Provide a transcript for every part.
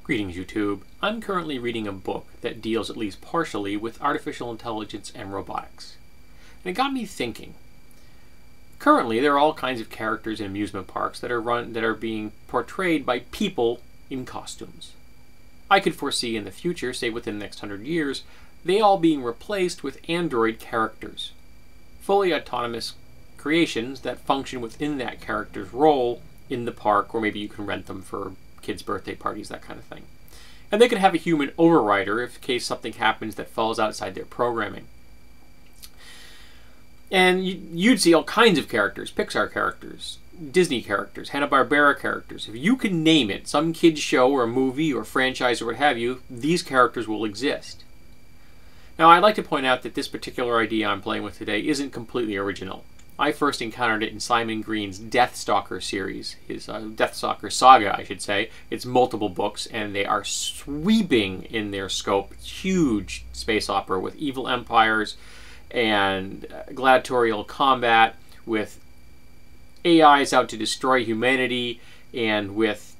Greetings, YouTube. I'm currently reading a book that deals at least partially with artificial intelligence and robotics. And it got me thinking. Currently, there are all kinds of characters in amusement parks that are being portrayed by people in costumes. I could foresee in the future, say within the next 100 years, they all being replaced with android characters. Fully autonomous creations that function within that character's role in the park, or maybe you can rent them for kids' birthday parties, that kind of thing. And they could have a human overrider if in case something happens that falls outside their programming. And you'd see all kinds of characters, Pixar characters, Disney characters, Hanna-Barbera characters. If you can name it, some kid's show or a movie or franchise or what have you, these characters will exist. Now, I'd like to point out that this particular idea I'm playing with today isn't completely original. I first encountered it in Simon Green's Deathstalker series, his Deathstalker saga, I should say. It's multiple books, and they are sweeping in their scope. Huge space opera with evil empires and gladiatorial combat, with AIs out to destroy humanity, and with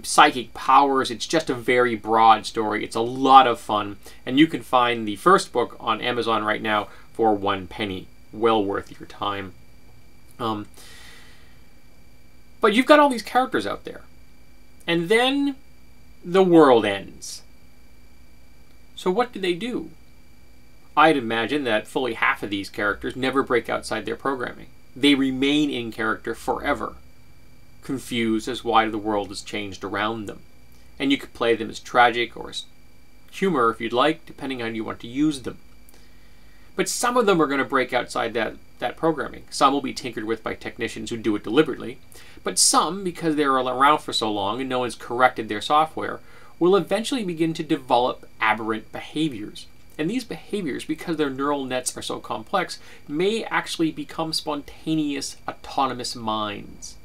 psychic powers. It's just a very broad story. It's a lot of fun, and you can find the first book on Amazon right now for 1 penny. Well worth your time. But you've got all these characters out there. And then the world ends. So what do? I'd imagine that fully half of these characters never break outside their programming. They remain in character forever, confused as why the world has changed around them. And you could play them as tragic or as humor if you'd like, depending on how you want to use them. But some of them are going to break outside that programming. Some will be tinkered with by technicians who do it deliberately. But some, because they're around for so long and no one's corrected their software, will eventually begin to develop aberrant behaviors. And these behaviors, because their neural nets are so complex, may actually become spontaneous, autonomous minds.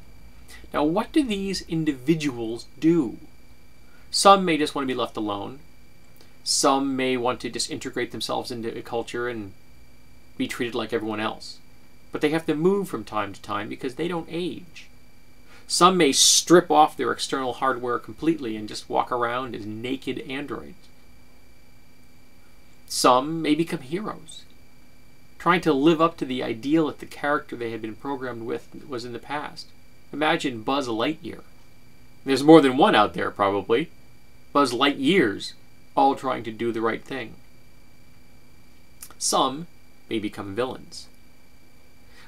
Now, what do these individuals do? Some may just want to be left alone. Some may want to disintegrate themselves into a culture and be treated like everyone else. But they have to move from time to time because they don't age. Some may strip off their external hardware completely and just walk around as naked androids. Some may become heroes, trying to live up to the ideal that the character they had been programmed with was in the past. Imagine Buzz Lightyear. There's more than one out there, probably. Buzz Lightyears, all trying to do the right thing. Some may become villains.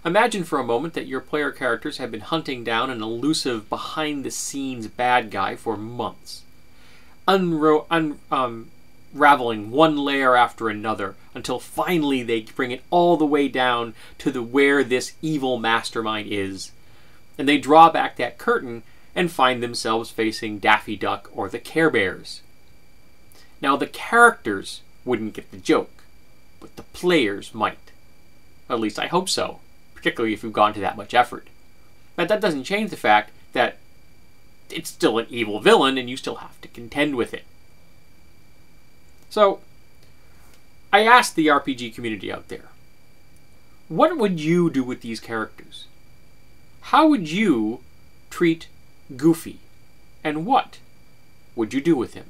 Imagine for a moment that your player characters have been hunting down an elusive, behind-the-scenes bad guy for months, unraveling one layer after another until finally they bring it all the way down to where this evil mastermind is. And they draw back that curtain and find themselves facing Daffy Duck or the Care Bears. Now, the characters wouldn't get the joke, but the players might. At least I hope so, particularly if you've gone to that much effort. But that doesn't change the fact that it's still an evil villain and you still have to contend with it. So, I asked the RPG community out there, what would you do with these characters? How would you treat Goofy? And what would you do with him?